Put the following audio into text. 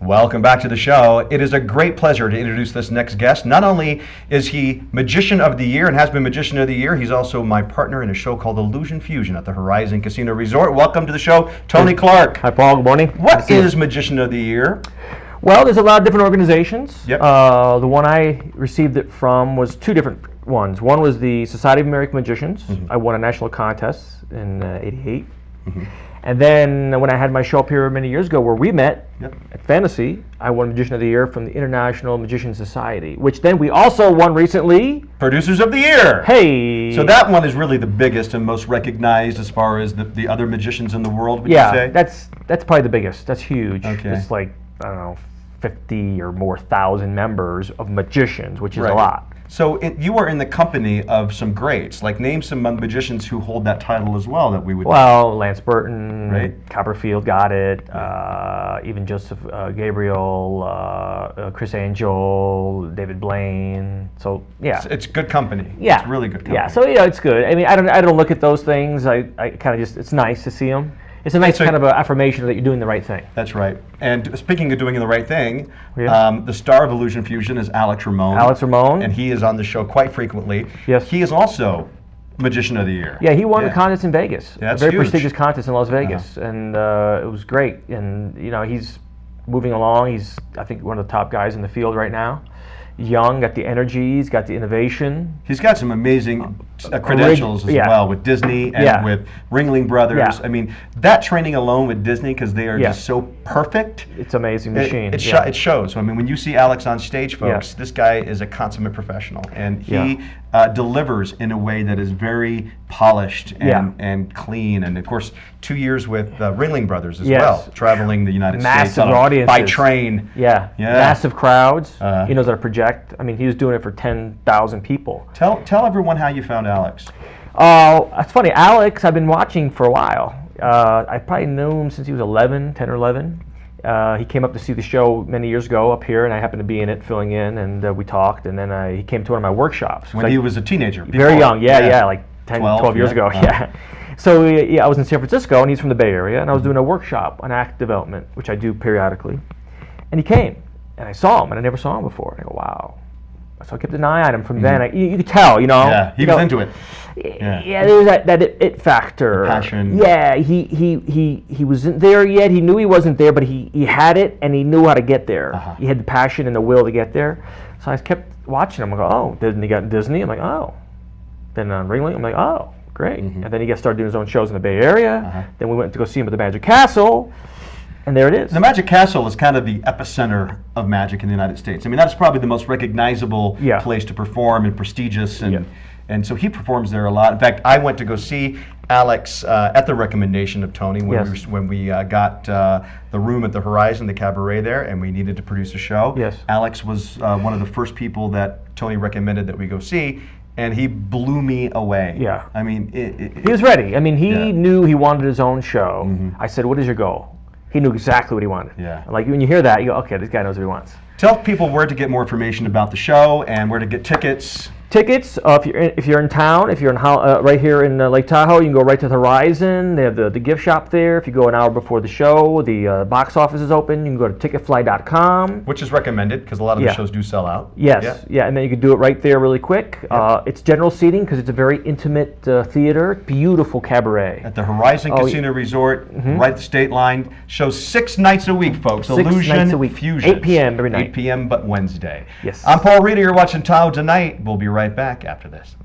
Welcome back to the show. It is a great pleasure to introduce this next guest. Not only is he Magician of the Year and has been Magician of the Year, he's also my partner in a show called Illusion Fusion at the Horizon Casino Resort. Welcome to the show, Tony Clark. Hi, Paul. Good morning. What is Magician of the Year? Well, there's a lot of different organizations. Yep. The one I received it from was two different ones. One was the Society of American Magicians. Mm-hmm. I won a national contest in '88. Mm-hmm. And then when I had my show up here many years ago where we met at Fantasy, I won Magician of the Year from the International Magician Society, which then we also won recently. Producers of the Year. Hey! So that one is really the biggest and most recognized as far as the other magicians in the world, would you say? that's probably the biggest. That's huge. Okay. It's like, I don't know, 50 or more thousand members of magicians, which is Right. a lot. So you are in the company of some greats. Like, name some magicians who hold that title as well that we would. Well, Lance Burton, Right. Copperfield got it, even Joseph Gabriel, Chris Angel, David Blaine. So yeah, It's good company. yeah, It's really good company. Yeah, so it's good. I mean, I don't look at those things. I kind of just, it's nice to see them. It's a nice kind of a affirmation that you're doing the right thing. That's right. And speaking of doing the right thing, Yeah. the star of Illusion Fusion is Alex Ramon. Alex Ramon. And he is on the show quite frequently. Yes. He is also Magician of the Year. Yeah, he won the contest in Vegas. Yeah, that's a very huge. prestigious contest in Las Vegas, and it was great. And he's moving along. He's, I think, one of the top guys in the field right now. Young, got the energy, he's got the innovation. He's got some amazing credentials as well with Disney and with Ringling Brothers. Yeah. I mean, that training alone with Disney, because they are just so perfect. It's an amazing machine. It shows. I mean, when you see Alex on stage, folks, this guy is a consummate professional, and he delivers in a way that is very polished and clean. And of course, 2 years with Ringling Brothers as well, traveling the United States audiences by train. Yeah, massive crowds. He knows how to project. I mean, he was doing it for 10,000 people. Tell everyone how you found Alex. It's funny. Alex, I've been watching for a while. I probably knew him since he was 10 or 11. He came up to see the show many years ago up here, and I happened to be in it, filling in, and we talked. And then he came to one of my workshops. When he was a teenager. Very young, like 10, 12 years ago. Yeah. So I was in San Francisco, and he's from the Bay Area, and I was doing a workshop on act development, which I do periodically. And he came, and I saw him, and I never saw him before. And I go, wow. So I kept an eye on him from then. You could tell, Yeah, he was into it. Yeah, there was that it factor. The passion. Yeah, he wasn't there yet. He knew he wasn't there, but he had it, and he knew how to get there. He had the passion and the will to get there. So I kept watching him. I go, oh, then he got Disney. I'm like, oh. Then on Ringling, I'm like, oh, great. And then he started doing his own shows in the Bay Area. Then we went to go see him at the Magic Castle. And there it is. The Magic Castle is kind of the epicenter of magic in the United States. I mean, that's probably the most recognizable place to perform and prestigious. And so he performs there a lot. In fact, I went to go see Alex at the recommendation of Tony when we got the room at the Horizon, the cabaret there, and we needed to produce a show. Yes. Alex was one of the first people that Tony recommended that we go see. And he blew me away. Yeah. I mean, he was ready. I mean, he knew he wanted his own show. I said, what is your goal? He knew exactly what he wanted. Yeah. Like when you hear that, you go, okay, this guy knows what he wants. Tell people where to get more information about the show and where to get tickets. Tickets, if you're in town, if you're in right here in Lake Tahoe, you can go right to the Horizon. They have the gift shop there. If you go an hour before the show, the box office is open. You can go to ticketfly.com. Which is recommended because a lot of the shows do sell out. Yes, and then you can do it right there really quick. It's general seating because it's a very intimate theater. Beautiful cabaret. At the Horizon Casino Resort, right at the state line. Shows 6 nights a week, folks. 6 Illusion nights a week. Fusion. 8 p.m. every night. 8 p.m. but Wednesday. Yes. I'm Paul Reeder. You're watching Tahoe Tonight. We'll be right back after this.